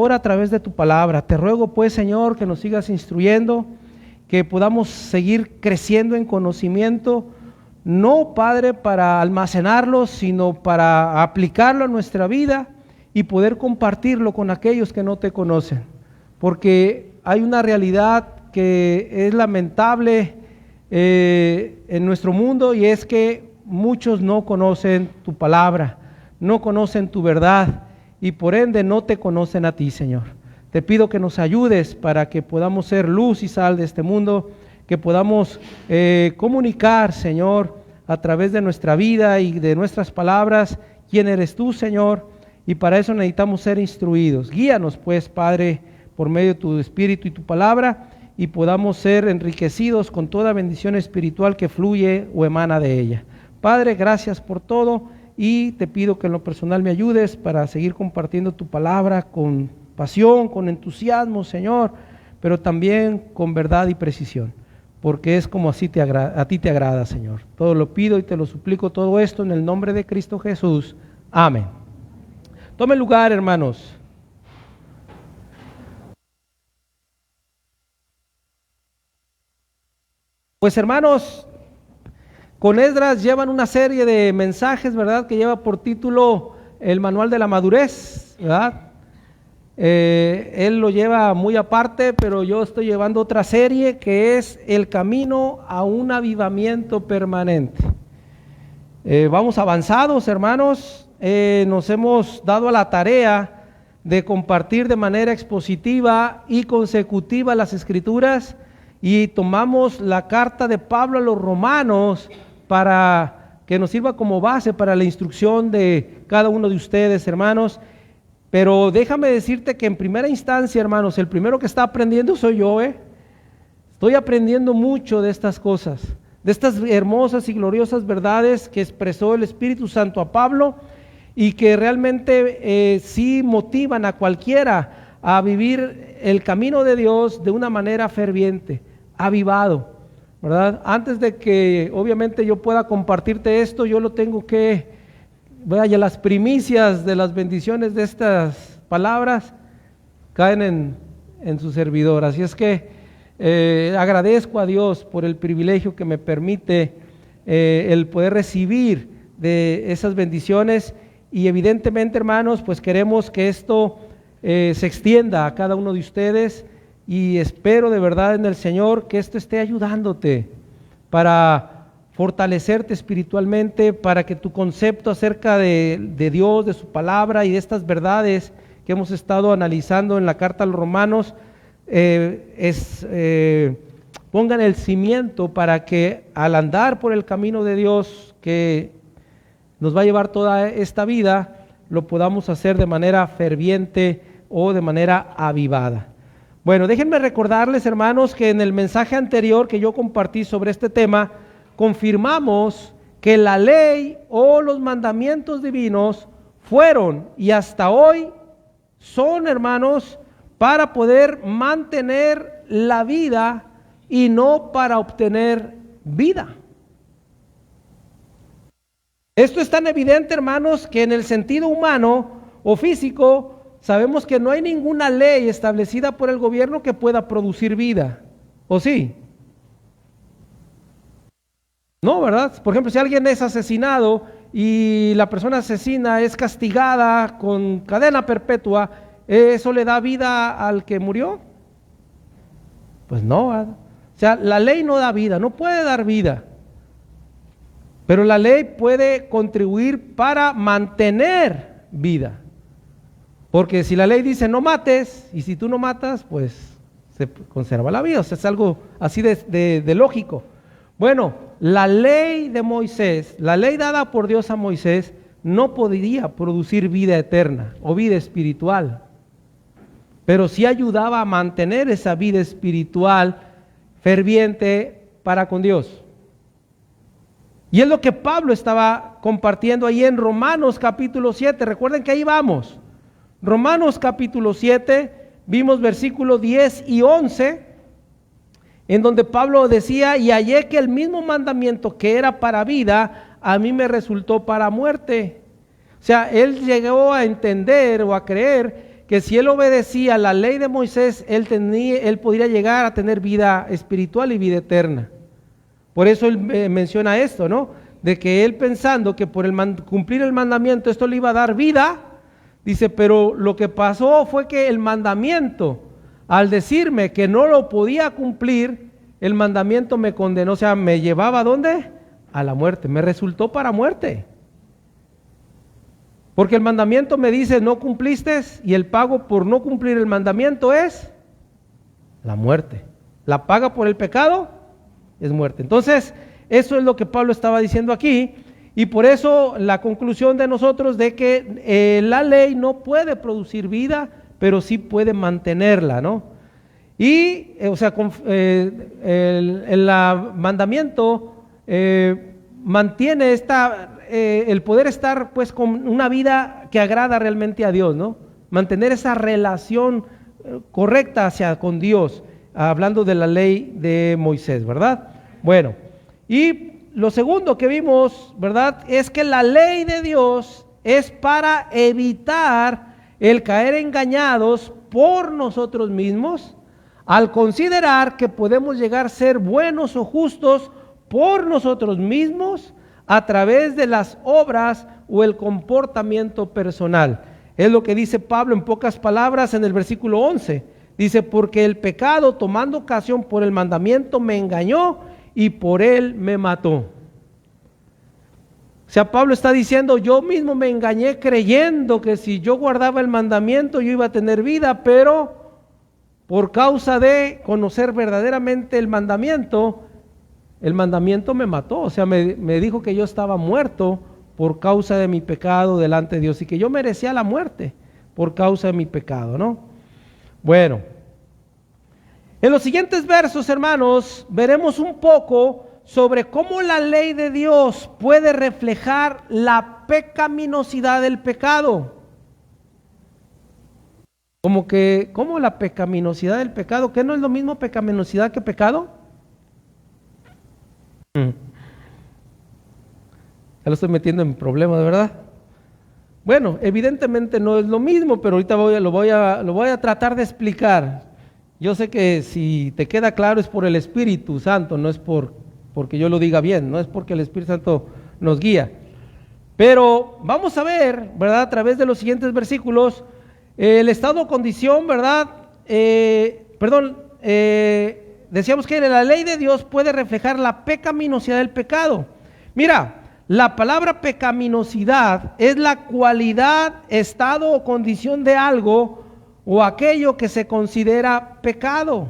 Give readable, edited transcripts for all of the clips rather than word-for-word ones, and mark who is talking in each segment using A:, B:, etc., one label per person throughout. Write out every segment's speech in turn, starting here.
A: Ahora a través de tu palabra. Te ruego pues, Señor, que nos sigas instruyendo, que podamos seguir creciendo en conocimiento, no, Padre, para almacenarlo, sino para aplicarlo a nuestra vida y poder compartirlo con aquellos que no te conocen. Porque hay una realidad que es lamentable en nuestro mundo, y es que muchos no conocen tu palabra, no conocen tu verdad, y por ende no te conocen a ti, Señor. Te pido que nos ayudes para que podamos ser luz y sal de este mundo, que podamos comunicar, Señor, a través de nuestra vida y de nuestras palabras, quién eres tú, Señor, y para eso necesitamos ser instruidos. Guíanos pues, Padre, por medio de tu Espíritu y tu palabra, y podamos ser enriquecidos con toda bendición espiritual que fluye o emana de ella. Padre, gracias por todo, y te pido que en lo personal me ayudes para seguir compartiendo tu palabra con pasión, con entusiasmo, Señor, pero también con verdad y precisión, porque es como así a ti te agrada, Señor. Todo lo pido y te lo suplico, todo esto en el nombre de Cristo Jesús. Amén. Tome lugar, hermanos. Pues, hermanos, con Esdras llevan una serie de mensajes, ¿verdad?, que lleva por título el Manual de la Madurez, ¿verdad? Él lo lleva muy aparte, pero yo estoy llevando otra serie que es El Camino a un Avivamiento Permanente. Vamos avanzados, hermanos. Nos hemos dado a la tarea de compartir de manera expositiva y consecutiva las Escrituras, y tomamos la carta de Pablo a los Romanos para que nos sirva como base para la instrucción de cada uno de ustedes, hermanos. Pero déjame decirte que en primera instancia, hermanos, el primero que está aprendiendo soy yo. Estoy aprendiendo mucho de estas cosas, de estas hermosas y gloriosas verdades que expresó el Espíritu Santo a Pablo, y que realmente sí motivan a cualquiera a vivir el camino de Dios de una manera ferviente, avivado, ¿verdad? Antes de que obviamente yo pueda compartirte esto, yo lo tengo que, vaya, las primicias de las bendiciones de estas palabras caen en su servidor. Así es que agradezco a Dios por el privilegio que me permite el poder recibir de esas bendiciones, y evidentemente, hermanos, pues queremos que esto se extienda a cada uno de ustedes, y espero de verdad en el Señor que esto esté ayudándote para fortalecerte espiritualmente, para que tu concepto acerca de Dios, de su palabra y de estas verdades que hemos estado analizando en la carta a los Romanos pongan el cimiento para que al andar por el camino de Dios que nos va a llevar toda esta vida, lo podamos hacer de manera ferviente o de manera avivada. Bueno, déjenme recordarles, hermanos, que en el mensaje anterior que yo compartí sobre este tema, confirmamos que la ley o los mandamientos divinos fueron y hasta hoy son, hermanos, para poder mantener la vida y no para obtener vida. Esto es tan evidente, hermanos, que en el sentido humano o físico sabemos que no hay ninguna ley establecida por el gobierno que pueda producir vida, ¿o sí? No, ¿verdad? Por ejemplo, si alguien es asesinado y la persona asesina es castigada con cadena perpetua, ¿eso le da vida al que murió? Pues no, ¿verdad? O sea, la ley no da vida, no puede dar vida. Pero la ley puede contribuir para mantener vida. Porque si la ley dice no mates, y si tú no matas, pues se conserva la vida. O sea, es algo así de lógico. Bueno, la ley de Moisés, la ley dada por Dios a Moisés, no podría producir vida eterna o vida espiritual. Pero sí ayudaba a mantener esa vida espiritual ferviente para con Dios. Y es lo que Pablo estaba compartiendo ahí en Romanos capítulo 7. Recuerden que ahí vamos. Romanos capítulo 7, vimos versículos 10 y 11, en donde Pablo decía: y hallé que el mismo mandamiento que era para vida, a mí me resultó para muerte. O sea, él llegó a entender o a creer que si él obedecía la ley de Moisés, él podría llegar a tener vida espiritual y vida eterna. Por eso él menciona esto, ¿no? De que él pensando que por cumplir el mandamiento esto le iba a dar vida, dice, pero lo que pasó fue que el mandamiento, al decirme que no lo podía cumplir, el mandamiento me condenó, o sea, me llevaba ¿a dónde? A la muerte, me resultó para muerte. Porque el mandamiento me dice, no cumpliste, y el pago por no cumplir el mandamiento es la muerte. La paga por el pecado es muerte. Entonces, eso es lo que Pablo estaba diciendo aquí, y por eso la conclusión de nosotros de que la ley no puede producir vida, pero sí puede mantenerla, ¿no? Y, o sea, el mandamiento mantiene el poder estar pues con una vida que agrada realmente a Dios, ¿no? Mantener esa relación correcta con Dios, hablando de la ley de Moisés, ¿verdad? Bueno, y lo segundo que vimos, ¿verdad? Es que la ley de Dios es para evitar el caer engañados por nosotros mismos, al considerar que podemos llegar a ser buenos o justos por nosotros mismos a través de las obras o el comportamiento personal. Es lo que dice Pablo en pocas palabras en el versículo 11. Dice, porque el pecado tomando ocasión por el mandamiento me engañó y por él me mató. O sea, Pablo está diciendo, yo mismo me engañé creyendo que si yo guardaba el mandamiento yo iba a tener vida, pero por causa de conocer verdaderamente el mandamiento me mató. O sea, me dijo que yo estaba muerto por causa de mi pecado delante de Dios y que yo merecía la muerte por causa de mi pecado, ¿no? Bueno, en los siguientes versos, hermanos, veremos un poco sobre cómo la ley de Dios puede reflejar la pecaminosidad del pecado. ¿Cómo la pecaminosidad del pecado? ¿Qué no es lo mismo pecaminosidad que pecado? Ya lo estoy metiendo en problemas, de verdad. Bueno, evidentemente no es lo mismo, pero ahorita lo voy a tratar de explicar. Yo sé que si te queda claro es por el Espíritu Santo, no es porque yo lo diga bien, no es porque el Espíritu Santo nos guía. Pero vamos a ver, ¿verdad? A través de los siguientes versículos, el estado o condición, ¿verdad? Decíamos que la ley de Dios puede reflejar la pecaminosidad del pecado. Mira, la palabra pecaminosidad es la cualidad, estado o condición de algo o aquello que se considera pecado.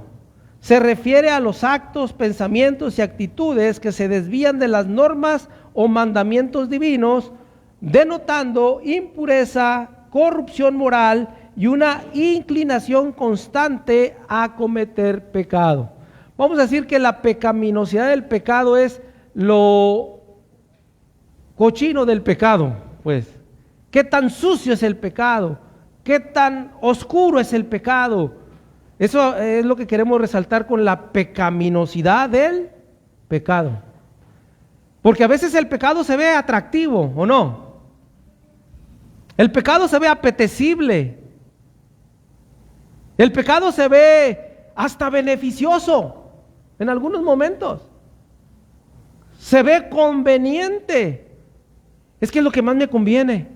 A: Se refiere a los actos, pensamientos y actitudes que se desvían de las normas o mandamientos divinos, denotando impureza, corrupción moral y una inclinación constante a cometer pecado. Vamos a decir que la pecaminosidad del pecado es lo cochino del pecado, pues. ¿Qué tan sucio es el pecado? ¿Qué tan oscuro es el pecado? Eso es lo que queremos resaltar con la pecaminosidad del pecado. Porque a veces el pecado se ve atractivo, ¿o no? El pecado se ve apetecible. El pecado se ve hasta beneficioso en algunos momentos. Se ve conveniente. Es que es lo que más me conviene.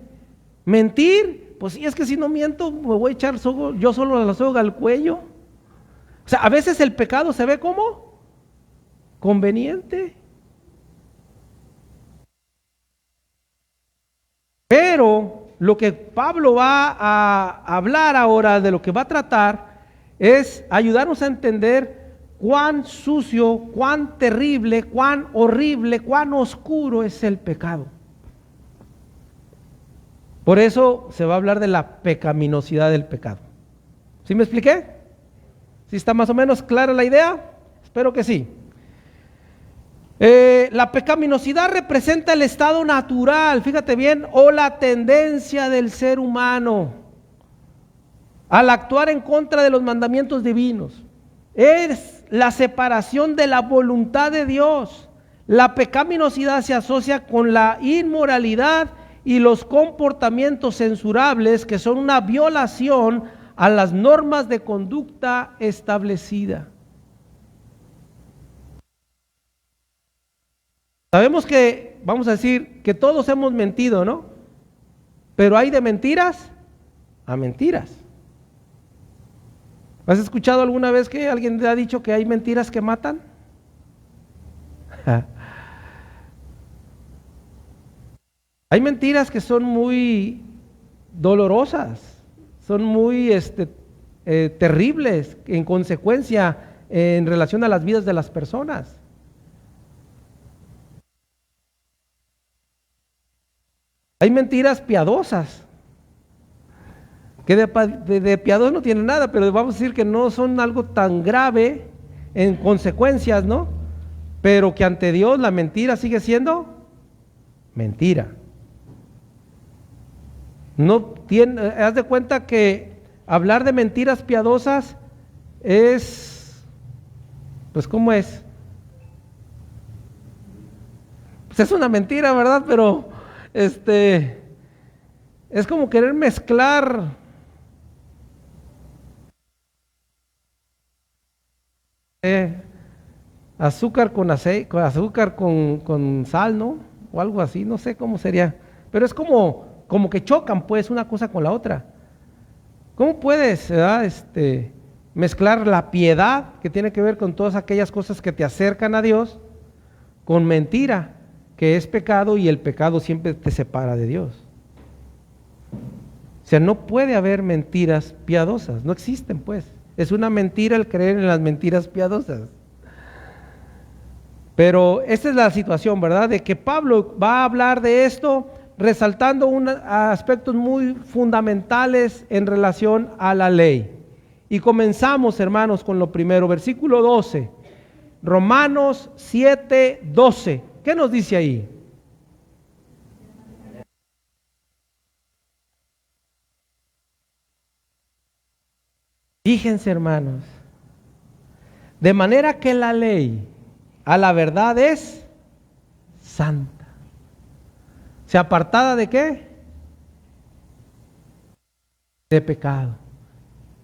A: Mentir, pues sí, es que si no miento me voy a echar yo solo la soga al cuello. O sea, a veces el pecado se ve como conveniente. Pero lo que Pablo va a hablar ahora, de lo que va a tratar, es ayudarnos a entender cuán sucio, cuán terrible, cuán horrible, cuán oscuro es el pecado. Por eso se va a hablar de la pecaminosidad del pecado. ¿Sí me expliqué? ¿Sí está más o menos clara la idea? Espero que sí. La pecaminosidad representa el estado natural, fíjate bien, o la tendencia del ser humano al actuar en contra de los mandamientos divinos. Es la separación de la voluntad de Dios. La pecaminosidad se asocia con la inmoralidad y los comportamientos censurables que son una violación a las normas de conducta establecidas. Sabemos que, vamos a decir, que todos hemos mentido, ¿no? Pero hay de mentiras a mentiras. ¿Has escuchado alguna vez que alguien te ha dicho que hay mentiras que matan? Hay mentiras que son muy dolorosas, son muy terribles en consecuencia en relación a las vidas de las personas. Hay mentiras piadosas, que de piadoso no tienen nada, pero vamos a decir que no son algo tan grave en consecuencias, ¿no? Pero que ante Dios la mentira sigue siendo mentira. No tiene, haz de cuenta que hablar de mentiras piadosas es, pues ¿cómo es? Pues es una mentira, ¿verdad? Pero es como querer mezclar azúcar con aceite, azúcar con sal, ¿no? O algo así, no sé cómo sería. Pero es como que chocan pues una cosa con la otra. ¿Cómo puedes, mezclar la piedad que tiene que ver con todas aquellas cosas que te acercan a Dios con mentira, que es pecado, y el pecado siempre te separa de Dios? O sea, no puede haber mentiras piadosas, no existen pues. Es una mentira el creer en las mentiras piadosas. Pero esta es la situación, ¿verdad? De que Pablo va a hablar de esto resaltando aspectos muy fundamentales en relación a la ley. Y comenzamos, hermanos, con lo primero, versículo 12. Romanos 7:12. ¿Qué nos dice ahí? Fíjense, hermanos, de manera que la ley a la verdad es santa. O sea, apartada ¿de qué? De pecado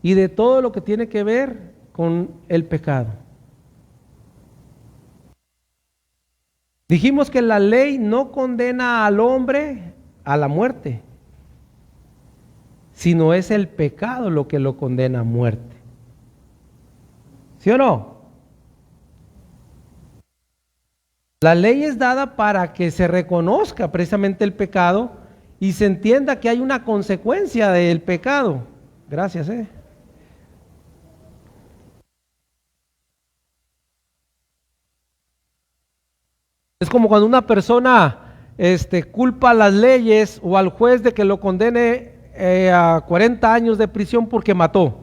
A: y de todo lo que tiene que ver con el pecado. Dijimos que la ley no condena al hombre a la muerte, sino es el pecado lo que lo condena a muerte. ¿Sí o no? La ley es dada para que se reconozca precisamente el pecado y se entienda que hay una consecuencia del pecado. Gracias, Es como cuando una persona culpa a las leyes o al juez de que lo condene a 40 años de prisión porque mató.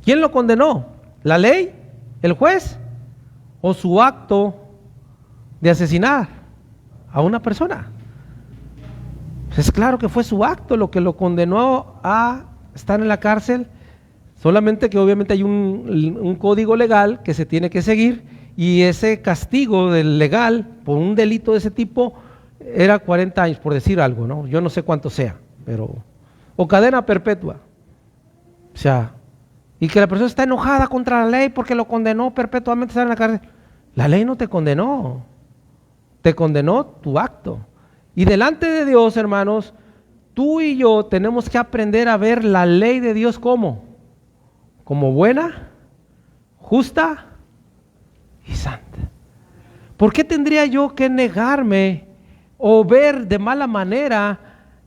A: ¿Quién lo condenó? ¿La ley? ¿El juez? ¿O su acto de asesinar a una persona? Pues es claro que fue su acto lo que lo condenó a estar en la cárcel, solamente que obviamente hay un código legal que se tiene que seguir, y ese castigo del legal por un delito de ese tipo era 40 años, por decir algo, ¿no? Yo no sé cuánto sea, pero o cadena perpetua. O sea, y que la persona está enojada contra la ley porque lo condenó perpetuamente a estar en la cárcel. La ley no te condenó, te condenó tu acto. Y delante de Dios, hermanos, tú y yo tenemos que aprender a ver la ley de Dios como buena, justa y santa. ¿Por qué tendría yo que negarme o ver de mala manera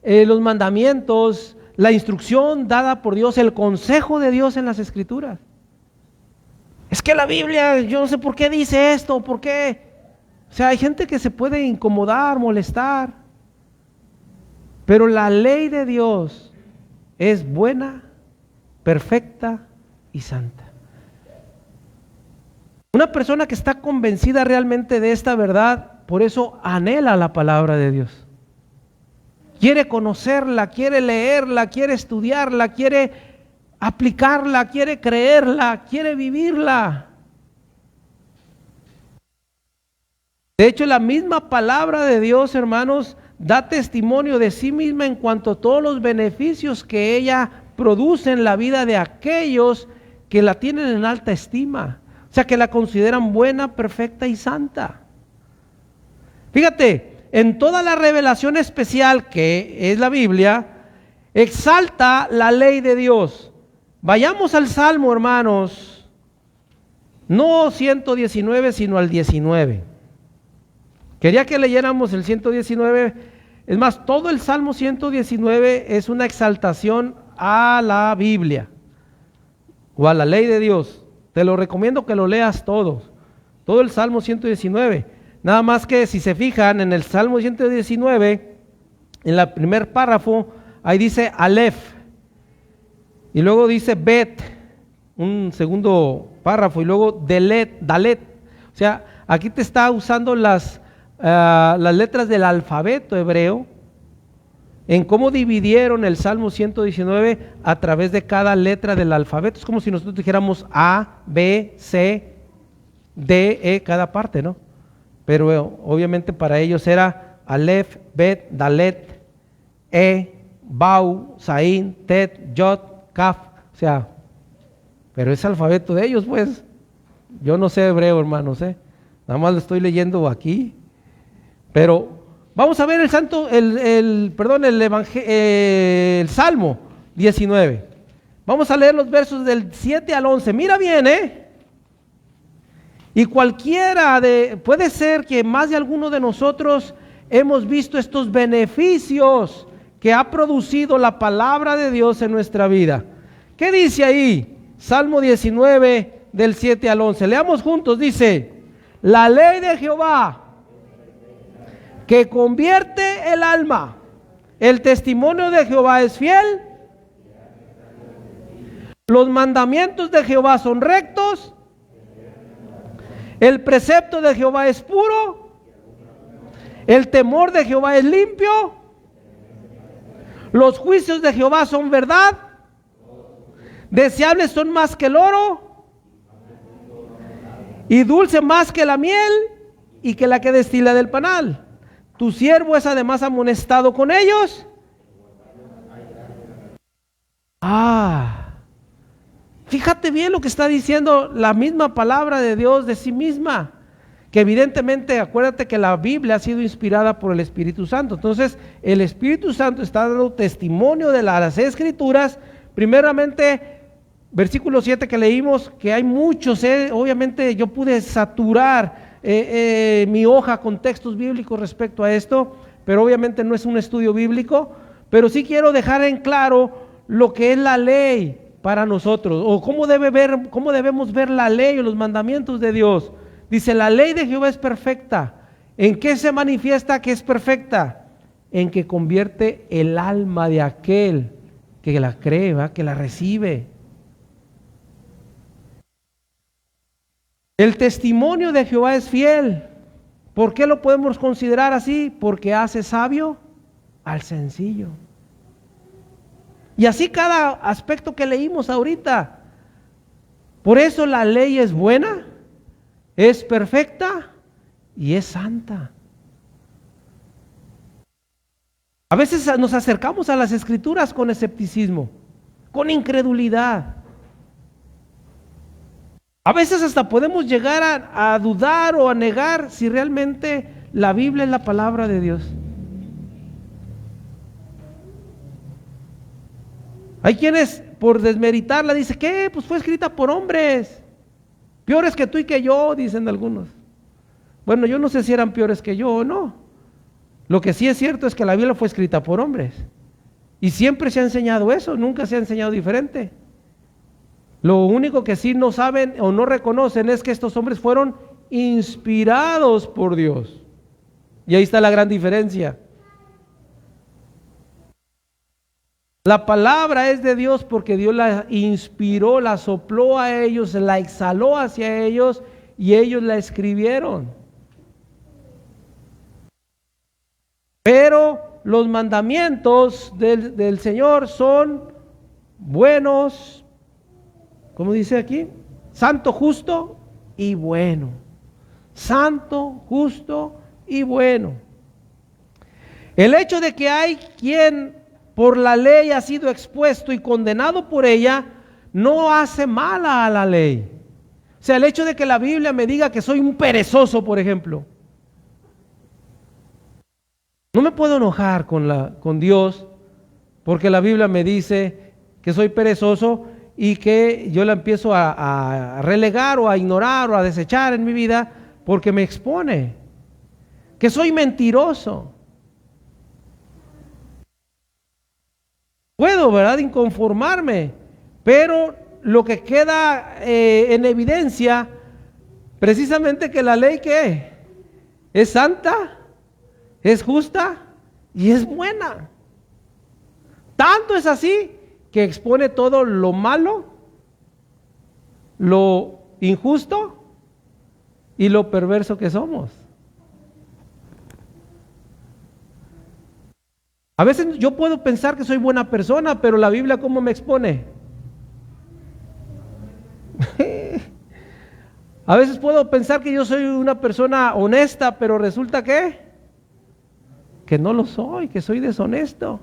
A: los mandamientos, la instrucción dada por Dios, el consejo de Dios en las Escrituras? Es que la Biblia, yo no sé por qué dice esto, por qué. O sea, hay gente que se puede incomodar, molestar, pero la ley de Dios es buena, perfecta y santa. Una persona que está convencida realmente de esta verdad, por eso anhela la palabra de Dios. Quiere conocerla, quiere leerla, quiere estudiarla, quiere aplicarla, quiere creerla, quiere vivirla. De hecho, la misma palabra de Dios, hermanos, da testimonio de sí misma en cuanto a todos los beneficios que ella produce en la vida de aquellos que la tienen en alta estima, o sea, que la consideran buena, perfecta y santa. Fíjate, en toda la revelación especial que es la Biblia, exalta la ley de Dios. Vayamos al Salmo, hermanos, no 119, sino al 19. Quería que leyéramos el 119, es más, todo el Salmo 119 es una exaltación a la Biblia o a la ley de Dios. Te lo recomiendo que lo leas todo el Salmo 119. Nada más que si se fijan en el Salmo 119, en el primer párrafo, ahí dice Aleph, y luego dice Bet, un segundo párrafo, y luego Dalet. O sea, aquí te está usando las letras del alfabeto hebreo, en cómo dividieron el Salmo 119 a través de cada letra del alfabeto. Es como si nosotros dijéramos A, B, C, D, E, cada parte, ¿no? Pero obviamente para ellos era Aleph, Bet, Dalet, E, Bau, Saín, Tet, Yod, Kaf. O sea, pero es alfabeto de ellos, pues. Yo no sé hebreo, hermanos, nada más lo estoy leyendo aquí. Pero vamos a ver el Salmo 19. Vamos a leer los versos del 7 al 11. Mira bien, Y puede ser que más de alguno de nosotros hemos visto estos beneficios que ha producido la palabra de Dios en nuestra vida. ¿Qué dice ahí? Salmo 19 del 7 al 11. Leamos juntos, dice: la ley de Jehová que convierte el alma. El testimonio de Jehová es fiel. Los mandamientos de Jehová son rectos. El precepto de Jehová es puro. El temor de Jehová es limpio. Los juicios de Jehová son verdad. Deseables son más que el oro, y dulce más que la miel, y que la que destila del panal. Tu siervo es además amonestado con ellos. Fíjate bien lo que está diciendo la misma palabra de Dios de sí misma, que evidentemente, acuérdate que la Biblia ha sido inspirada por el Espíritu Santo. Entonces el Espíritu Santo está dando testimonio de las Escrituras. Primeramente, versículo 7 que leímos, que hay muchos, obviamente yo pude saturar mi hoja con textos bíblicos respecto a esto, pero obviamente no es un estudio bíblico, pero sí quiero dejar en claro lo que es la ley para nosotros, o cómo debemos ver la ley o los mandamientos de Dios. Dice: la ley de Jehová es perfecta. ¿En qué se manifiesta que es perfecta? En que convierte el alma de aquel que la cree, que la recibe. El testimonio de Jehová es fiel. ¿Por qué lo podemos considerar así? Porque hace sabio al sencillo. Y así cada aspecto que leímos ahorita. Por eso la ley es buena, es perfecta y es santa. A veces nos acercamos a las Escrituras con escepticismo, con incredulidad. A veces hasta podemos llegar a dudar o a negar si realmente la Biblia es la palabra de Dios. Hay quienes por desmeritarla dicen: ¿qué? Pues fue escrita por hombres, peores que tú y que yo, dicen algunos. Bueno, yo no sé si eran peores que yo o no. Lo que sí es cierto es que la Biblia fue escrita por hombres. Y siempre se ha enseñado eso, nunca se ha enseñado diferente. Lo único que sí no saben o no reconocen es que estos hombres fueron inspirados por Dios. Y ahí está la gran diferencia. La palabra es de Dios porque Dios la inspiró, la sopló a ellos, la exhaló hacia ellos y ellos la escribieron. Pero los mandamientos del Señor son buenos, ¿cómo dice aquí? Santo, justo y bueno. Santo, justo y bueno. El hecho de que hay quien por la ley ha sido expuesto y condenado por ella, no hace mala a la ley. O sea, el hecho de que la Biblia me diga que soy un perezoso, por ejemplo, no me puedo enojar con Dios porque la Biblia me dice que soy perezoso y que yo la empiezo a relegar o a ignorar o a desechar en mi vida porque me expone. Que soy mentiroso. Puedo, ¿verdad?, inconformarme, pero lo que queda en evidencia, precisamente que la ley, ¿qué? Es santa, es justa y es buena. Tanto es así que expone todo lo malo, lo injusto y lo perverso que somos. A veces yo puedo pensar que soy buena persona, pero la Biblia, ¿cómo me expone? A veces puedo pensar que yo soy una persona honesta, pero resulta que no lo soy, que soy deshonesto,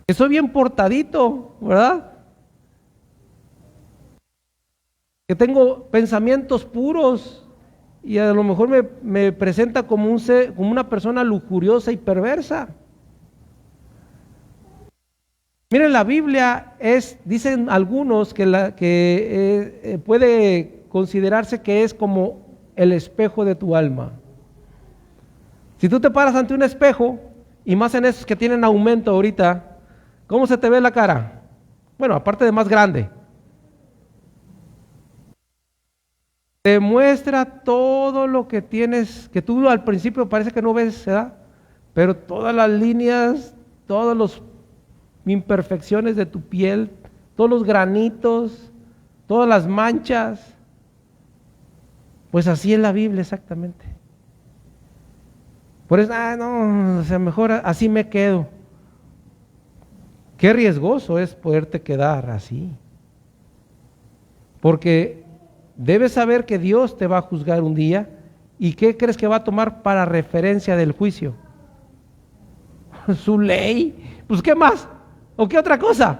A: que soy bien portadito, ¿verdad? Que tengo pensamientos puros y a lo mejor me presenta como una persona lujuriosa y perversa. Miren, la Biblia dicen algunos que puede considerarse que es como el espejo de tu alma. Si tú te paras ante un espejo, y más en esos que tienen aumento ahorita, ¿cómo se te ve la cara? Bueno, aparte de más grande. Te muestra todo lo que tienes, que tú al principio parece que no ves, ¿verdad? Pero todas las líneas, todas las imperfecciones de tu piel, todos los granitos, todas las manchas. Pues así es la Biblia exactamente. Por eso, no, o sea, mejor así me quedo. Qué riesgoso es poderte quedar así. Porque debes saber que Dios te va a juzgar un día. ¿Y qué crees que va a tomar para referencia del juicio? Su ley. Pues ¿qué más? ¿O qué otra cosa?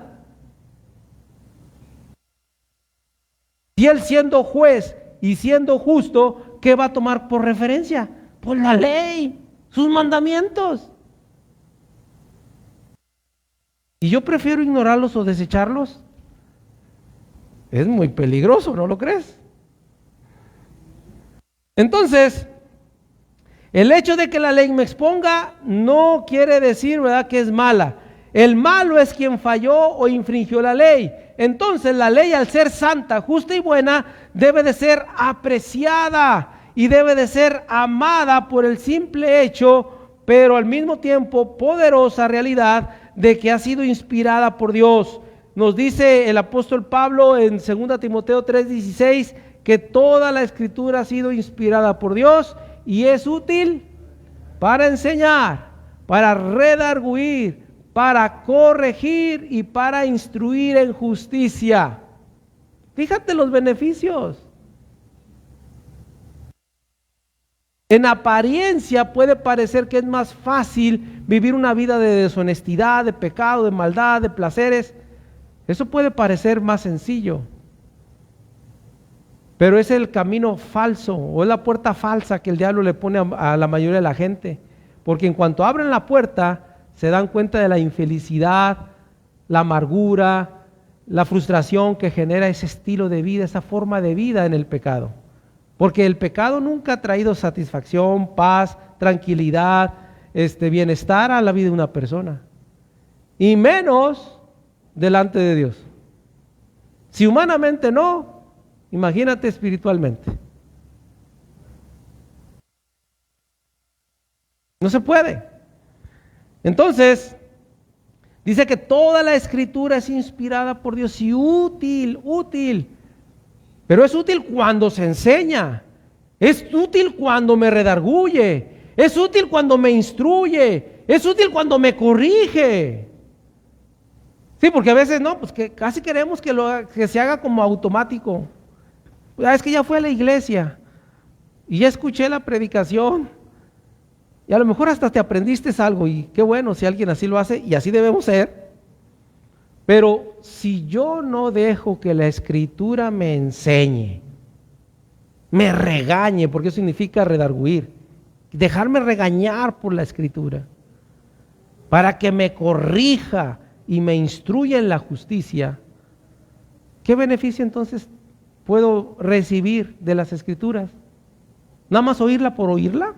A: Si Él, siendo juez y siendo justo, ¿qué va a tomar por referencia? Pues la ley, sus mandamientos. ¿Y yo prefiero ignorarlos o desecharlos? Es muy peligroso, ¿no lo crees? Entonces, el hecho de que la ley me exponga no quiere decir, ¿verdad?, que es mala. El malo es quien falló o infringió la ley. Entonces, la ley, al ser santa, justa y buena, debe de ser apreciada y debe de ser amada por el simple hecho, pero al mismo tiempo poderosa realidad de que ha sido inspirada por Dios. Nos dice el apóstol Pablo en 2 Timoteo 3:16 que toda la escritura ha sido inspirada por Dios y es útil para enseñar, para redarguir, para corregir y para instruir en justicia. Fíjate los beneficios. En apariencia puede parecer que es más fácil vivir una vida de deshonestidad, de pecado, de maldad, de placeres. Eso puede parecer más sencillo, pero es el camino falso o es la puerta falsa que el diablo le pone a la mayoría de la gente, porque en cuanto abren la puerta se dan cuenta de la infelicidad, la amargura, la frustración que genera ese estilo de vida, esa forma de vida en el pecado. Porque el pecado nunca ha traído satisfacción, paz, tranquilidad, bienestar a la vida de una persona. Y menos delante de Dios. Si humanamente no, imagínate espiritualmente. No se puede. Entonces, dice que toda la escritura es inspirada por Dios y útil. Pero es útil cuando se enseña, es útil cuando me redarguye, es útil cuando me instruye, es útil cuando me corrige. Sí, porque a veces no, pues que casi queremos que se haga como automático. Es que ya fui a la iglesia y ya escuché la predicación Y a lo mejor hasta te aprendiste algo y qué bueno si alguien así lo hace y así debemos ser. Pero si yo no dejo que la Escritura me enseñe, me regañe, porque eso significa redarguir, dejarme regañar por la Escritura, para que me corrija y me instruya en la justicia, ¿qué beneficio entonces puedo recibir de las Escrituras? ¿Nada más oírla por oírla?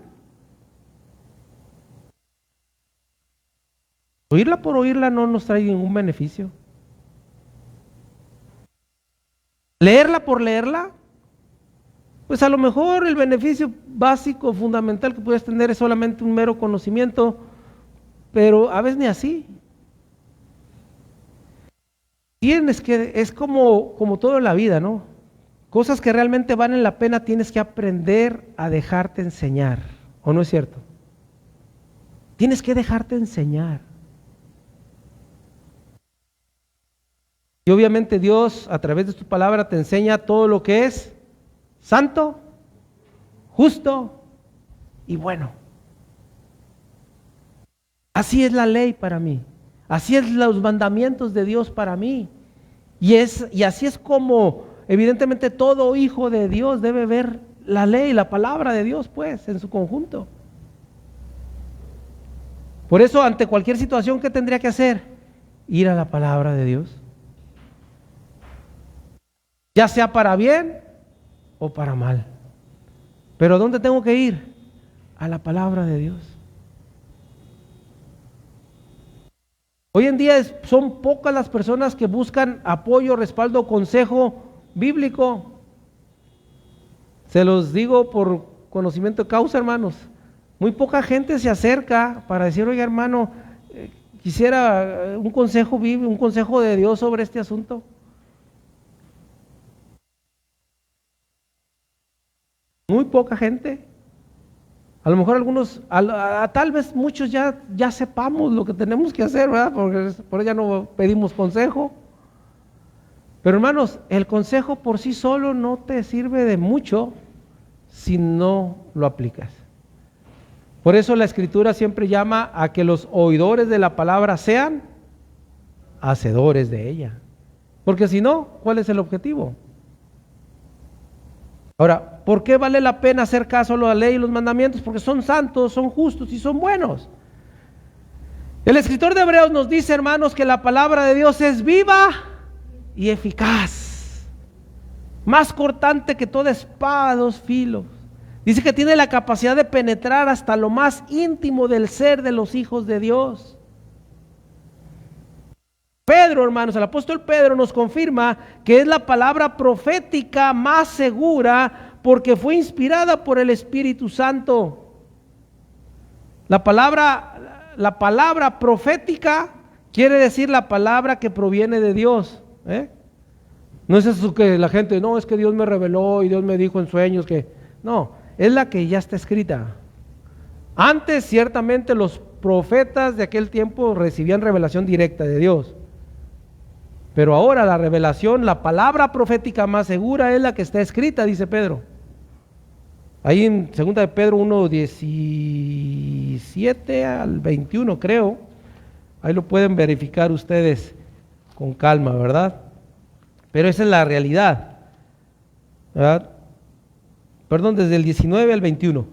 A: Oírla por oírla no nos trae ningún beneficio. ¿Leerla por leerla? Pues a lo mejor el beneficio básico, fundamental que puedes tener es solamente un mero conocimiento, pero a veces ni así. Tienes que, es como todo en la vida, ¿no? Cosas que realmente valen la pena tienes que aprender a dejarte enseñar, ¿o no es cierto? Tienes que dejarte enseñar. Y obviamente Dios a través de su palabra te enseña todo lo que es santo, justo y bueno. Así es la ley para mí. Así es los mandamientos de Dios para mí. Y así es como evidentemente todo hijo de Dios debe ver la ley, la palabra de Dios, pues, en su conjunto. Por eso, ante cualquier situación, ¿qué tendría que hacer? Ir a la palabra de Dios. Ya sea para bien o para mal. Pero ¿a dónde tengo que ir? A la palabra de Dios. Hoy en día son pocas las personas que buscan apoyo, respaldo, consejo bíblico. Se los digo por conocimiento de causa, hermanos. Muy poca gente se acerca para decir, oiga, hermano, quisiera un consejo bíblico, un consejo de Dios sobre este asunto. Muy poca gente. A lo mejor algunos, tal vez muchos ya sepamos lo que tenemos que hacer, ¿verdad? Porque por ella no pedimos consejo. Pero hermanos, el consejo por sí solo no te sirve de mucho si no lo aplicas. Por eso la Escritura siempre llama a que los oidores de la palabra sean hacedores de ella. Porque si no, ¿cuál es el objetivo? Ahora, ¿por qué vale la pena hacer caso a la ley y los mandamientos? Porque son santos, son justos y son buenos. El escritor de Hebreos nos dice, hermanos, que la palabra de Dios es viva y eficaz, más cortante que toda espada de 2 filos. Dice que tiene la capacidad de penetrar hasta lo más íntimo del ser de los hijos de Dios. Pedro, hermanos, el apóstol Pedro nos confirma que es la palabra profética más segura porque fue inspirada por el Espíritu Santo. La palabra profética quiere decir la palabra que proviene de Dios. No es eso que la gente, no, es que Dios me reveló y Dios me dijo en sueños que... No, es la que ya está escrita. Antes, ciertamente, los profetas de aquel tiempo recibían revelación directa de Dios. Pero ahora la revelación, la palabra profética más segura es la que está escrita, dice Pedro. Ahí en 2 de Pedro 1, 17 al 21 creo. Ahí lo pueden verificar ustedes con calma, ¿verdad? Pero esa es la realidad, ¿verdad? Perdón, desde el 19 al 21.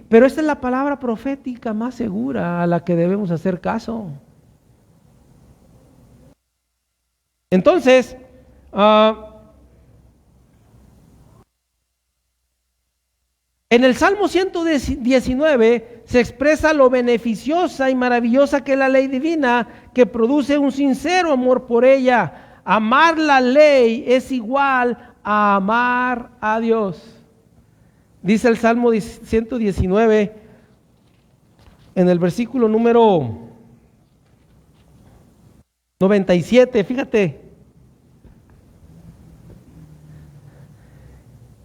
A: Pero esta es la palabra profética más segura a la que debemos hacer caso. Entonces, en el Salmo 119 se expresa lo beneficiosa y maravillosa que es la ley divina, que produce un sincero amor por ella. Amar la ley es igual a amar a Dios. Dice el Salmo 119 en el versículo número 97, fíjate.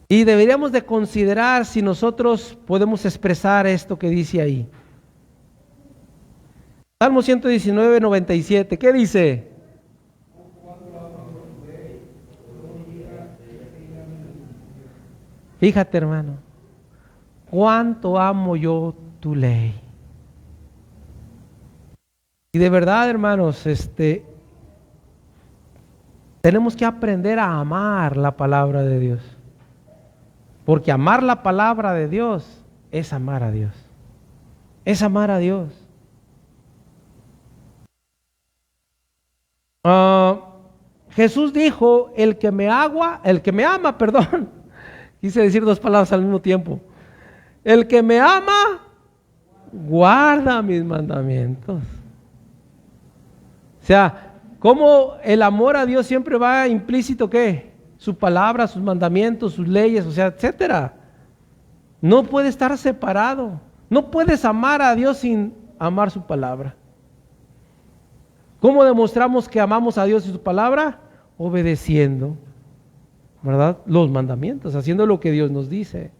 A: Y deberíamos de considerar si nosotros podemos expresar esto que dice ahí. Salmo 119, 97, ¿qué dice? Fíjate, hermano, cuánto amo yo tu ley. Y de verdad, hermanos, tenemos que aprender a amar la palabra de Dios. Porque amar la palabra de Dios es amar a Dios. Es amar a Dios. Jesús dijo, el que me ama, quise decir dos palabras al mismo tiempo. El que me ama, guarda mis mandamientos. O sea, como el amor a Dios siempre va implícito, ¿qué? Su palabra, sus mandamientos, sus leyes, o sea, etcétera. No puede estar separado. No puedes amar a Dios sin amar su palabra. ¿Cómo demostramos que amamos a Dios y su palabra? Obedeciendo, ¿verdad? Los mandamientos, haciendo lo que Dios nos dice.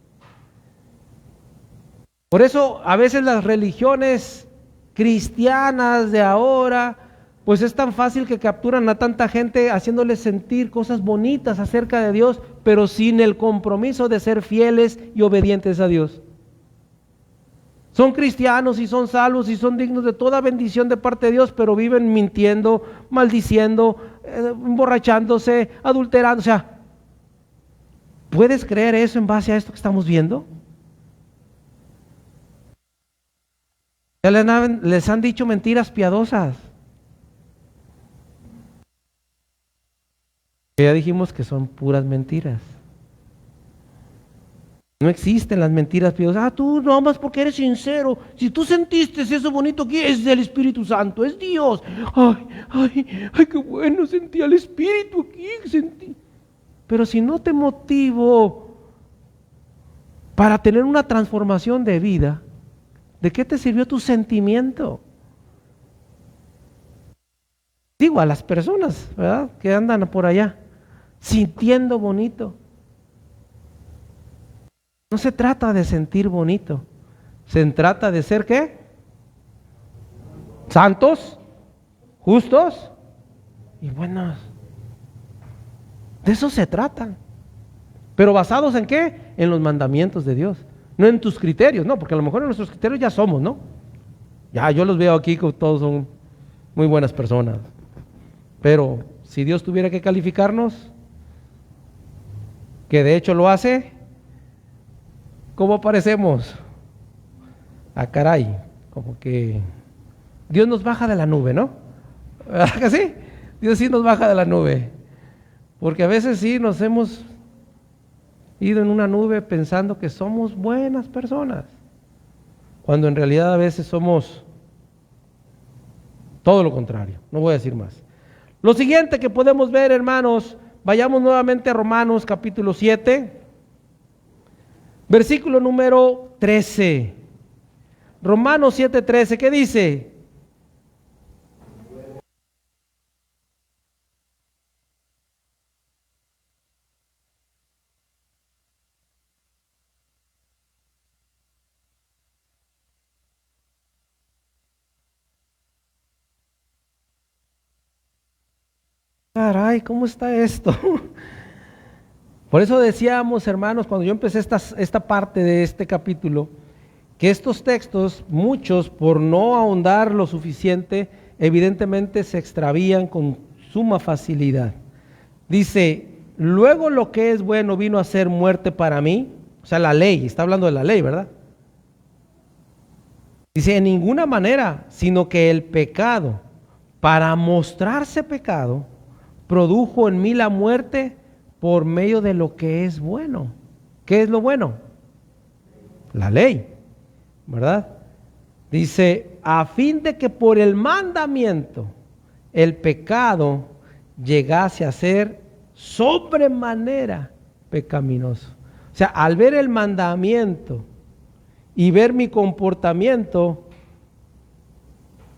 A: Por eso a veces las religiones cristianas de ahora, pues es tan fácil que capturan a tanta gente haciéndoles sentir cosas bonitas acerca de Dios, pero sin el compromiso de ser fieles y obedientes a Dios. Son cristianos y son salvos y son dignos de toda bendición de parte de Dios, pero viven mintiendo, maldiciendo, emborrachándose, adulterando. O sea, ¿puedes creer eso en base a esto que estamos viendo? Ya les han dicho mentiras piadosas. Ya dijimos que son puras mentiras. No existen las mentiras piadosas. Tú no amas porque eres sincero. Si tú sentiste eso bonito aquí, es del Espíritu Santo, es Dios. Ay, qué bueno, sentí al Espíritu aquí, sentí. Pero si no te motivo para tener una transformación de vida, ¿de qué te sirvió tu sentimiento? Digo, a las personas, ¿verdad?, que andan por allá sintiendo bonito. No se trata de sentir bonito, se trata de ser ¿qué? Santos, justos y buenos. De eso se trata. Pero basados en ¿qué? En los mandamientos de Dios, no en tus criterios, no, porque a lo mejor en nuestros criterios ya somos, ¿no? Ya yo los veo aquí que todos son muy buenas personas. Pero si Dios tuviera que calificarnos, que de hecho lo hace, ¿cómo parecemos? Caray, como que Dios nos baja de la nube, ¿no? ¿Verdad que sí? Dios sí nos baja de la nube. Porque a veces sí nos hemos ido en una nube pensando que somos buenas personas, cuando en realidad a veces somos todo lo contrario. No voy a decir más. Lo siguiente que podemos ver, hermanos, vayamos nuevamente a Romanos capítulo 7. Versículo número 13. Romanos 7:13, ¿qué dice? Caray, ¿cómo está esto? Por eso decíamos, hermanos, cuando yo empecé esta parte de este capítulo, que estos textos, muchos, por no ahondar lo suficiente, evidentemente se extravían con suma facilidad. Dice, luego lo que es bueno vino a ser muerte para mí, o sea, la ley, está hablando de la ley, ¿verdad? Dice, en ninguna manera, sino que el pecado, para mostrarse pecado, produjo en mí la muerte por medio de lo que es bueno. ¿Qué es lo bueno? La ley, ¿verdad? Dice, a fin de que por el mandamiento el pecado llegase a ser sobremanera pecaminoso. O sea, al ver el mandamiento y ver mi comportamiento,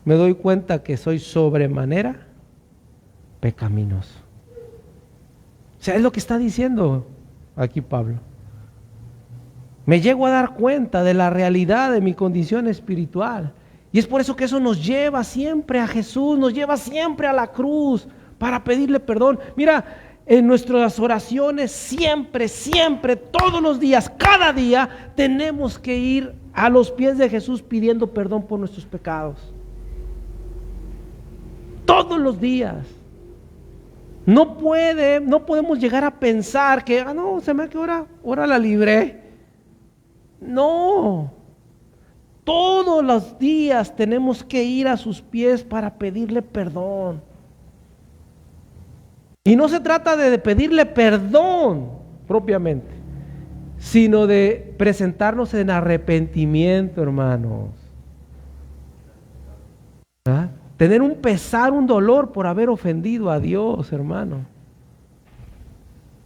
A: me doy cuenta que soy sobremanera pecaminoso. O sea, es lo que está diciendo aquí Pablo. Me llego a dar cuenta de la realidad de mi condición espiritual. Y es por eso que eso nos lleva siempre a Jesús, nos lleva siempre a la cruz para pedirle perdón. Mira, en nuestras oraciones, siempre, siempre, todos los días, cada día, tenemos que ir a los pies de Jesús pidiendo perdón por nuestros pecados. Todos los días. No podemos llegar a pensar que, no, se me ha que ahora la libré. No. Todos los días tenemos que ir a sus pies para pedirle perdón. Y no se trata de pedirle perdón propiamente, sino de presentarnos en arrepentimiento, hermanos. ¿Ah? Tener un pesar, un dolor por haber ofendido a Dios, hermano.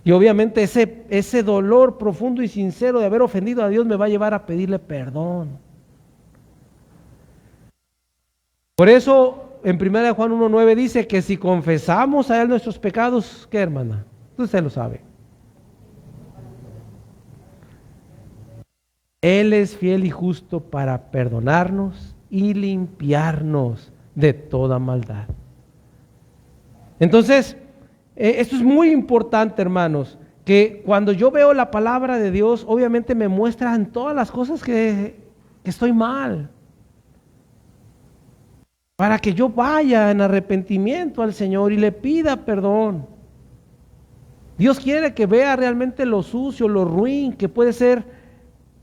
A: Y obviamente ese dolor profundo y sincero de haber ofendido a Dios me va a llevar a pedirle perdón. Por eso en 1 Juan 1:9 dice que si confesamos a Él nuestros pecados, ¿qué, hermana? Usted lo sabe. Él es fiel y justo para perdonarnos y limpiarnos de toda maldad. Entonces, esto es muy importante, hermanos, que cuando yo veo la palabra de Dios, obviamente me muestran todas las cosas que estoy mal, para que yo vaya en arrepentimiento al Señor y le pida perdón. Dios quiere que vea realmente lo sucio, lo ruin que puede ser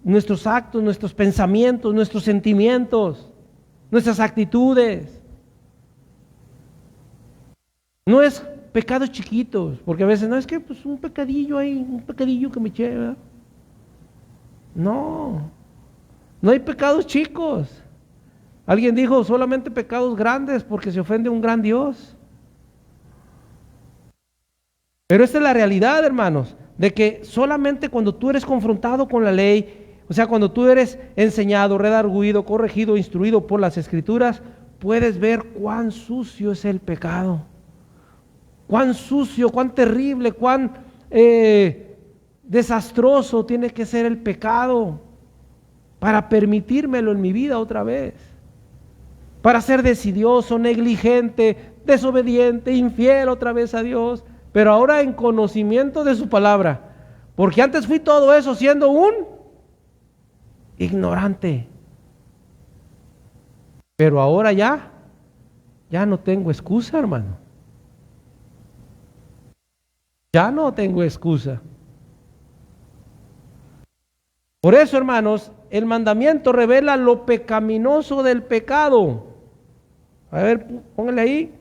A: nuestros actos, nuestros pensamientos, nuestros sentimientos, nuestras actitudes. No es pecados chiquitos, porque a veces no es que pues un pecadillo ahí, un pecadillo que me eché, ¿verdad? No hay pecados chicos. Alguien dijo solamente pecados grandes porque se ofende a un gran Dios. Pero esta es la realidad, hermanos, de que solamente cuando tú eres confrontado con la ley, o sea, cuando tú eres enseñado, redarguido, corregido, instruido por las Escrituras, puedes ver cuán sucio es el pecado. Cuán sucio, cuán terrible, cuán desastroso tiene que ser el pecado para permitírmelo en mi vida otra vez. Para ser desidioso, negligente, desobediente, infiel otra vez a Dios, pero ahora en conocimiento de su palabra. Porque antes fui todo eso siendo un ignorante. Pero ahora ya no tengo excusa, hermano. Ya no tengo excusa. Por eso, hermanos, el mandamiento revela lo pecaminoso del pecado. A ver, póngale ahí.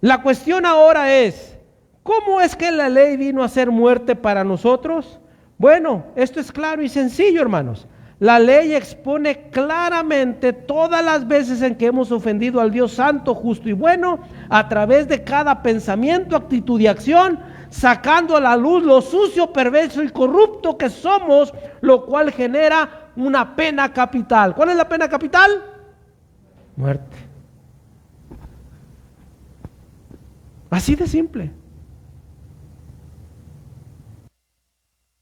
A: La cuestión ahora es, ¿cómo es que la ley vino a ser muerte para nosotros? Bueno, esto es claro y sencillo, hermanos. La ley expone claramente todas las veces en que hemos ofendido al Dios santo, justo y bueno, a través de cada pensamiento, actitud y acción, sacando a la luz lo sucio, perverso y corrupto que somos, lo cual genera una pena capital. ¿Cuál es la pena capital? Muerte. Así de simple.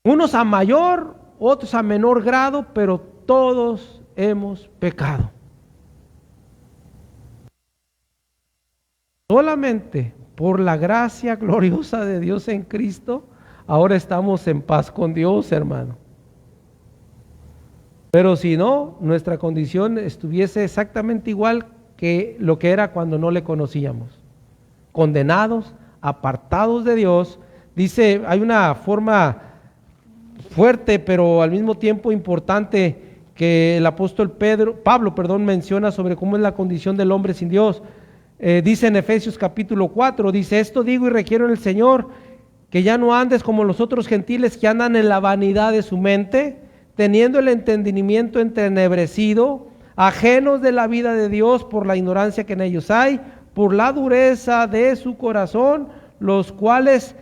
A: Unos a mayor, otros a menor grado, pero todos hemos pecado. Solamente por la gracia gloriosa de Dios en Cristo, ahora estamos en paz con Dios, hermano. Pero si no, nuestra condición estuviese exactamente igual que lo que era cuando no le conocíamos. Condenados, apartados de Dios. Dice, hay una forma fuerte, pero al mismo tiempo importante que el apóstol Pablo menciona sobre cómo es la condición del hombre sin Dios. Dice en Efesios capítulo 4, dice, esto digo y requiero en el Señor, que ya no andes como los otros gentiles que andan en la vanidad de su mente, teniendo el entendimiento entenebrecido, ajenos de la vida de Dios por la ignorancia que en ellos hay, por la dureza de su corazón, los cuales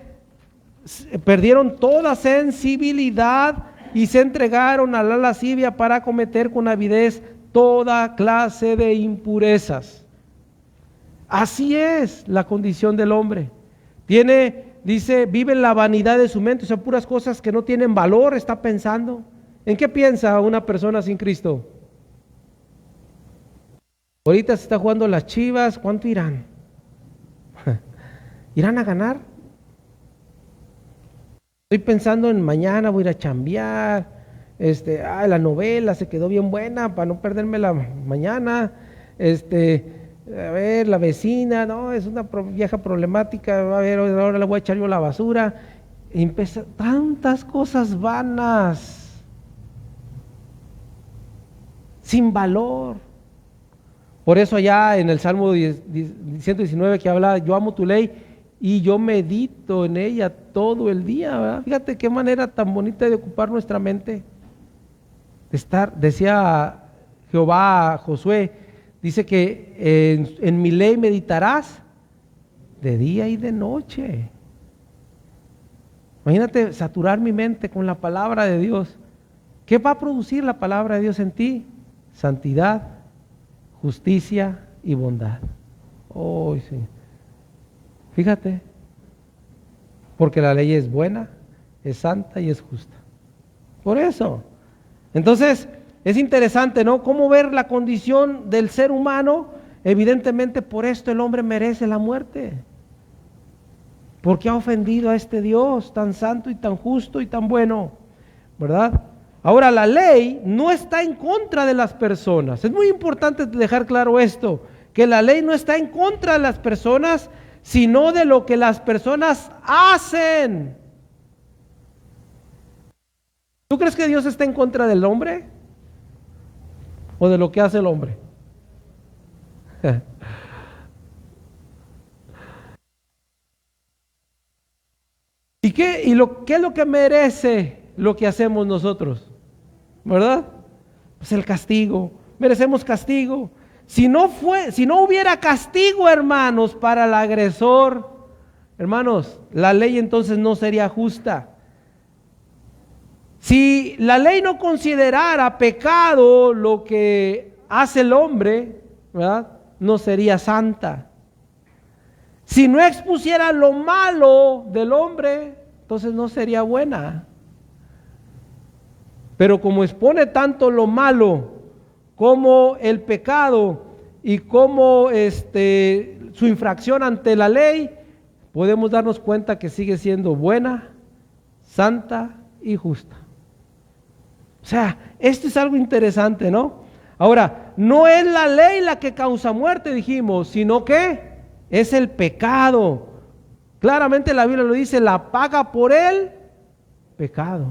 A: perdieron toda sensibilidad y se entregaron a la lascivia para cometer con avidez toda clase de impurezas. Así es la condición del hombre. Dice, vive en la vanidad de su mente, o sea, puras cosas que no tienen valor, está pensando. ¿En qué piensa una persona sin Cristo? Ahorita se está jugando las Chivas, ¿cuánto irán? ¿Irán a ganar? Estoy pensando en mañana voy a ir a chambear, la novela se quedó bien buena para no perderme la mañana, a ver, la vecina, no, es una vieja problemática, a ver, ahora le voy a echar yo la basura. Y empieza tantas cosas vanas, sin valor. Por eso allá en el Salmo 119 que habla, yo amo tu ley y yo medito en ella todo el día, ¿verdad? Fíjate qué manera tan bonita de ocupar nuestra mente. Decía Jehová a Josué, dice que en mi ley meditarás de día y de noche. Imagínate saturar mi mente con la palabra de Dios. ¿Qué va a producir la palabra de Dios en ti? Santidad, justicia y bondad. Oh, sí. Fíjate, porque la ley es buena, es santa y es justa. Por eso. Entonces, es interesante, ¿no? Cómo ver la condición del ser humano. Evidentemente, por esto el hombre merece la muerte. Porque ha ofendido a este Dios tan santo y tan justo y tan bueno, ¿verdad? Ahora, la ley no está en contra de las personas. Es muy importante dejar claro esto, que la ley no está en contra de las personas, sino de lo que las personas hacen. ¿Tú crees que Dios está en contra del hombre? ¿O de lo que hace el hombre? ¿Qué es lo que merece lo que hacemos nosotros? ¿Verdad? Pues el castigo. Merecemos castigo. Si no hubiera castigo, hermanos, para el agresor, hermanos, la ley entonces no sería justa. Si la ley no considerara pecado lo que hace el hombre, ¿verdad? No sería santa. Si no expusiera lo malo del hombre, entonces no sería buena. Pero como expone tanto lo malo como el pecado y como su infracción ante la ley, podemos darnos cuenta que sigue siendo buena, santa y justa. O sea, esto es algo interesante, ¿no? Ahora, no es la ley la que causa muerte, dijimos, sino que es el pecado. Claramente la Biblia lo dice, la paga por el pecado.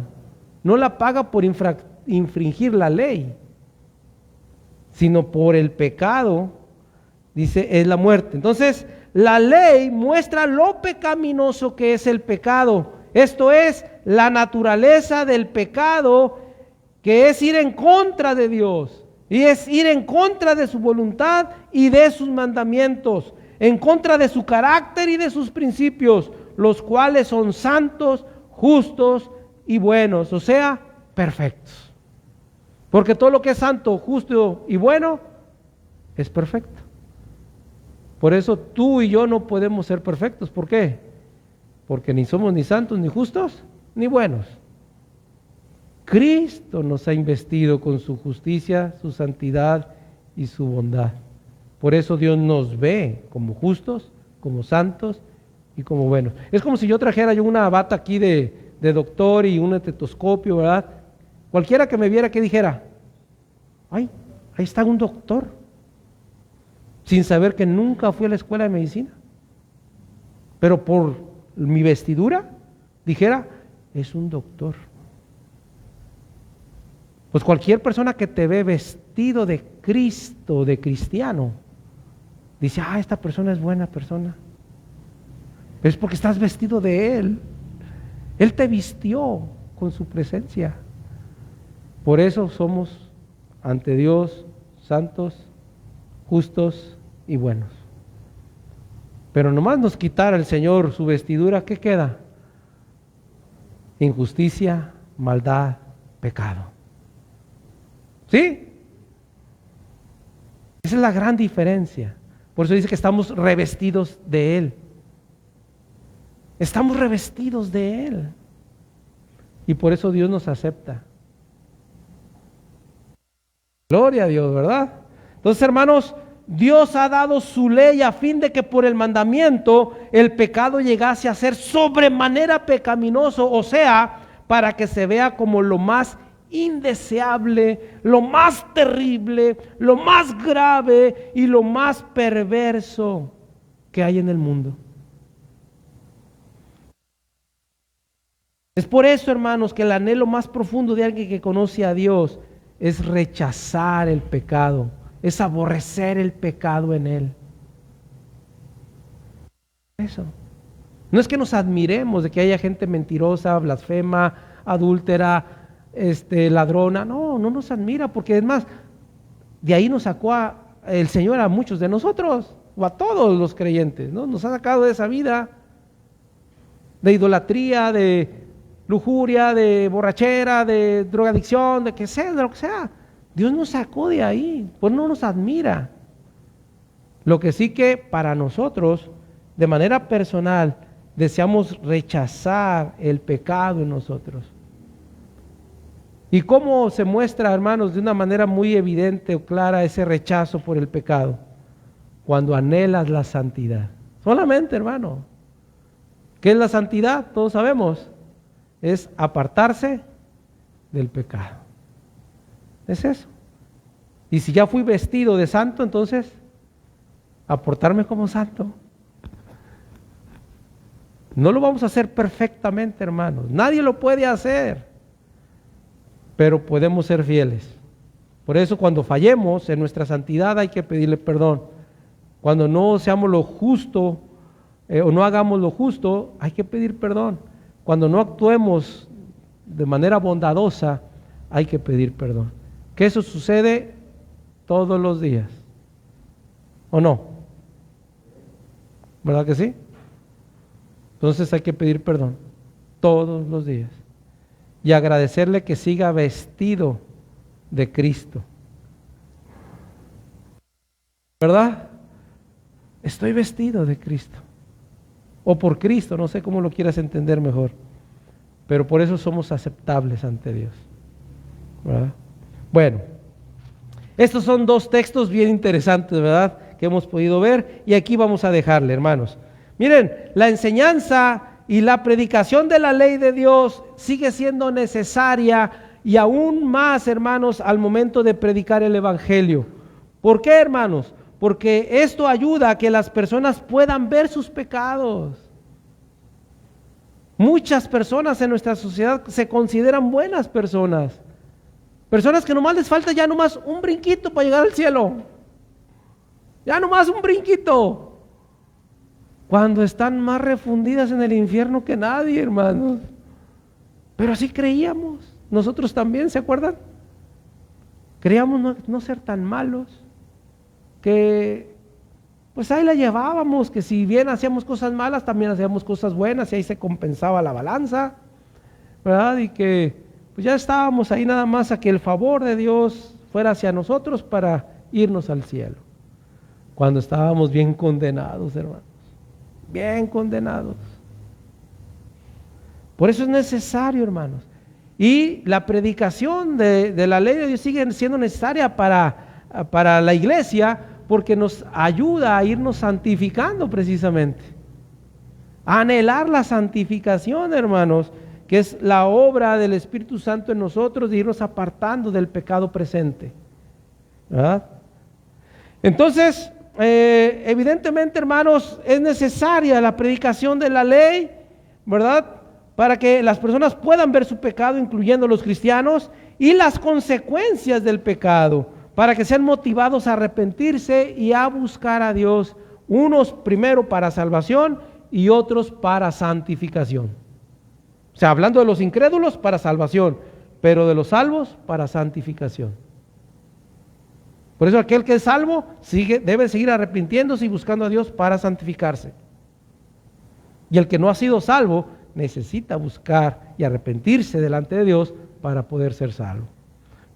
A: No la paga por infringir la ley, sino por el pecado, dice, es la muerte. Entonces, la ley muestra lo pecaminoso que es el pecado. Esto es la naturaleza del pecado, que es ir en contra de Dios, y es ir en contra de su voluntad y de sus mandamientos, en contra de su carácter y de sus principios, los cuales son santos, justos y buenos, o sea, perfectos. Porque todo lo que es santo, justo y bueno es perfecto. Por eso tú y yo no podemos ser perfectos. ¿Por qué? Porque ni somos ni santos, ni justos, ni buenos. Cristo nos ha investido con su justicia, su santidad y su bondad. Por eso Dios nos ve como justos, como santos y como buenos. Es como si yo trajera una bata aquí de doctor y un estetoscopio, ¿verdad? Cualquiera que me viera, que dijera, ay, ahí está un doctor, sin saber que nunca fui a la escuela de medicina. Pero por mi vestidura, dijera, es un doctor. Pues cualquier persona que te ve vestido de Cristo, de cristiano, dice, esta persona es buena persona. Pero es porque estás vestido de Él. Él te vistió con su presencia. Por eso somos ante Dios santos, justos y buenos. Pero nomás nos quitara el Señor su vestidura, ¿qué queda? Injusticia, maldad, pecado. ¿Sí? Esa es la gran diferencia. Por eso dice que estamos revestidos de Él. Estamos revestidos de Él. Y por eso Dios nos acepta. Gloria a Dios, ¿verdad? Entonces, hermanos, Dios ha dado su ley a fin de que por el mandamiento el pecado llegase a ser sobremanera pecaminoso, o sea, para que se vea como lo más indeseable, lo más terrible, lo más grave y lo más perverso que hay en el mundo. Es por eso, hermanos, que el anhelo más profundo de alguien que conoce a Dios es rechazar el pecado, es aborrecer el pecado en él. Eso. No es que nos admiremos de que haya gente mentirosa, blasfema, adúltera, ladrona. No nos admira, porque es más, de ahí nos sacó el Señor a muchos de nosotros, o a todos los creyentes, ¿no? Nos ha sacado de esa vida de idolatría, de lujuria, de borrachera, de drogadicción, de que sea, de lo que sea. Dios nos sacó de ahí, pues no nos admira. Lo que sí que para nosotros, de manera personal, deseamos rechazar el pecado en nosotros. ¿Y cómo se muestra, hermanos, de una manera muy evidente o clara ese rechazo por el pecado? Cuando anhelas la santidad. Solamente, hermano. ¿Qué es la santidad? Todos sabemos. Es apartarse del pecado. Es eso. Y si ya fui vestido de santo, entonces, a portarme como santo. No lo vamos a hacer perfectamente, hermanos. Nadie lo puede hacer. Pero podemos ser fieles. Por eso cuando fallemos en nuestra santidad hay que pedirle perdón. Cuando no seamos lo justo o no hagamos lo justo, hay que pedir perdón. Cuando no actuemos de manera bondadosa, hay que pedir perdón. Que eso sucede todos los días. ¿O no? ¿Verdad que sí? Entonces hay que pedir perdón todos los días. Y agradecerle que siga vestido de Cristo. ¿Verdad? Estoy vestido de Cristo. O por Cristo, no sé cómo lo quieras entender mejor. Pero por eso somos aceptables ante Dios. ¿Verdad? Bueno, estos son dos textos bien interesantes, ¿verdad? Que hemos podido ver. Y aquí vamos a dejarle, hermanos. Miren, la enseñanza y la predicación de la ley de Dios sigue siendo necesaria y aún más, hermanos, al momento de predicar el evangelio. ¿Por qué, hermanos? Porque esto ayuda a que las personas puedan ver sus pecados. Muchas personas en nuestra sociedad se consideran buenas personas. Personas que nomás les falta ya nomás un brinquito para llegar al cielo. Ya nomás un brinquito. Cuando están más refundidas en el infierno que nadie, hermanos. Pero así creíamos. Nosotros también, ¿se acuerdan? Creíamos no ser tan malos. Que pues ahí la llevábamos. Que si bien hacíamos cosas malas, también hacíamos cosas buenas. Y ahí se compensaba la balanza, ¿verdad? Y que pues ya estábamos ahí nada más a que el favor de Dios fuera hacia nosotros para irnos al cielo. Cuando estábamos bien condenados, hermanos. Bien condenados. Por eso es necesario, hermanos. Y la predicación de la ley de Dios sigue siendo necesaria para la iglesia, porque nos ayuda a irnos santificando precisamente. A anhelar la santificación, hermanos, que es la obra del Espíritu Santo en nosotros, de irnos apartando del pecado presente. ¿Verdad? Entonces, evidentemente, hermanos, es necesaria la predicación de la ley, ¿verdad? Para que las personas puedan ver su pecado, incluyendo los cristianos, y las consecuencias del pecado, para que sean motivados a arrepentirse y a buscar a Dios, unos primero para salvación y otros para santificación. O sea, hablando de los incrédulos, para salvación, pero de los salvos, para santificación. Por eso aquel que es salvo debe seguir arrepintiéndose y buscando a Dios para santificarse. Y el que no ha sido salvo necesita buscar y arrepentirse delante de Dios para poder ser salvo.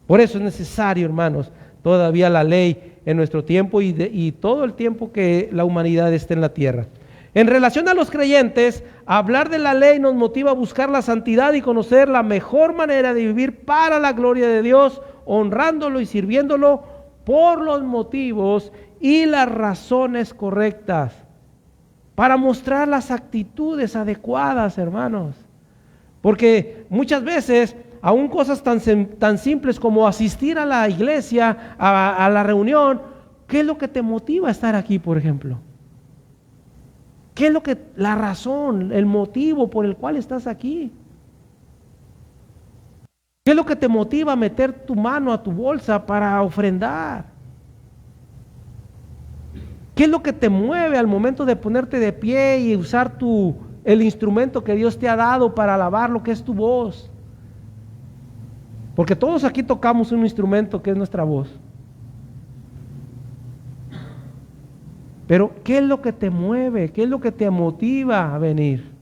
A: Por eso es necesario, hermanos, todavía la ley en nuestro tiempo y todo el tiempo que la humanidad esté en la tierra. En relación a los creyentes, hablar de la ley nos motiva a buscar la santidad y conocer la mejor manera de vivir para la gloria de Dios, honrándolo y sirviéndolo por los motivos y las razones correctas, para mostrar las actitudes adecuadas, hermanos. Porque muchas veces, aún cosas tan simples como asistir a la iglesia, a la reunión, ¿qué es lo que te motiva a estar aquí, por ejemplo? ¿Qué es la razón, el motivo por el cual estás aquí? ¿Qué es lo que te motiva a meter tu mano a tu bolsa para ofrendar? ¿Qué es lo que te mueve al momento de ponerte de pie y usar el instrumento que Dios te ha dado para alabar lo que es tu voz? Porque todos aquí tocamos un instrumento que es nuestra voz. Pero ¿qué es lo que te mueve? ¿Qué es lo que te motiva a venir?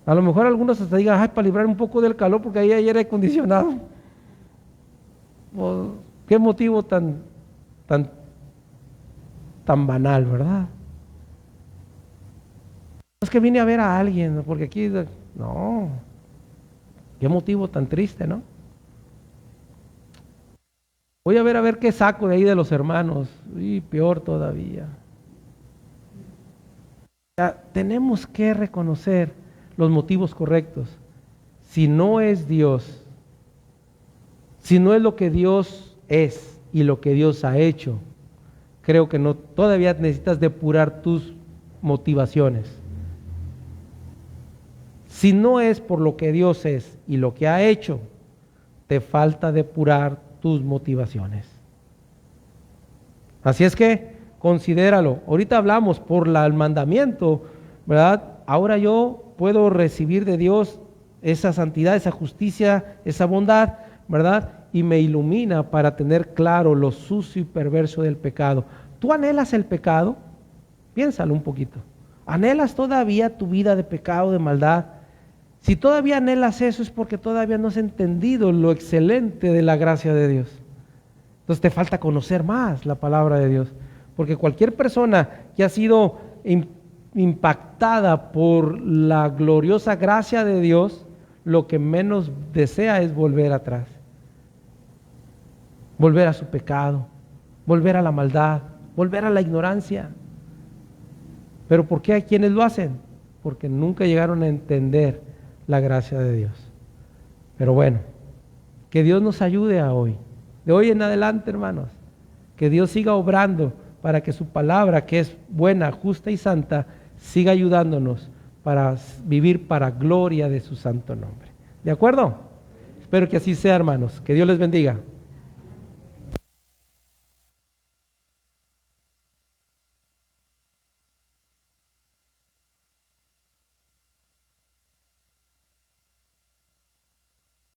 A: A lo mejor algunos hasta digan, ay, para librar un poco del calor porque ahí ayer aire acondicionado. ¿Qué motivo tan banal, verdad? Es que vine a ver a alguien, porque aquí, no. Qué motivo tan triste, ¿no? Voy a ver qué saco de ahí de los hermanos. Y peor todavía. O sea, tenemos que reconocer los motivos correctos. Si no es Dios, si no es lo que Dios es y lo que Dios ha hecho, creo que no, todavía necesitas depurar tus motivaciones. Si no es por lo que Dios es y lo que ha hecho, te falta depurar tus motivaciones. Así es que considéralo. Ahorita hablamos por el mandamiento, ¿verdad? Ahora yo puedo recibir de Dios esa santidad, esa justicia, esa bondad, ¿verdad? Y me ilumina para tener claro lo sucio y perverso del pecado. ¿Tú anhelas el pecado? Piénsalo un poquito. ¿Anhelas todavía tu vida de pecado, de maldad? Si todavía anhelas eso es porque todavía no has entendido lo excelente de la gracia de Dios. Entonces te falta conocer más la palabra de Dios. Porque cualquier persona que ha sido impactada por la gloriosa gracia de Dios, lo que menos desea es volver atrás. Volver a su pecado, volver a la maldad, volver a la ignorancia. ¿Pero por qué hay quienes lo hacen? Porque nunca llegaron a entender la gracia de Dios. Pero bueno, que Dios nos ayude a hoy, de hoy en adelante, hermanos, que Dios siga obrando para que su palabra, que es buena, justa y santa, siga ayudándonos para vivir para gloria de su santo nombre. ¿De acuerdo? Espero que así sea, hermanos. Que Dios les bendiga.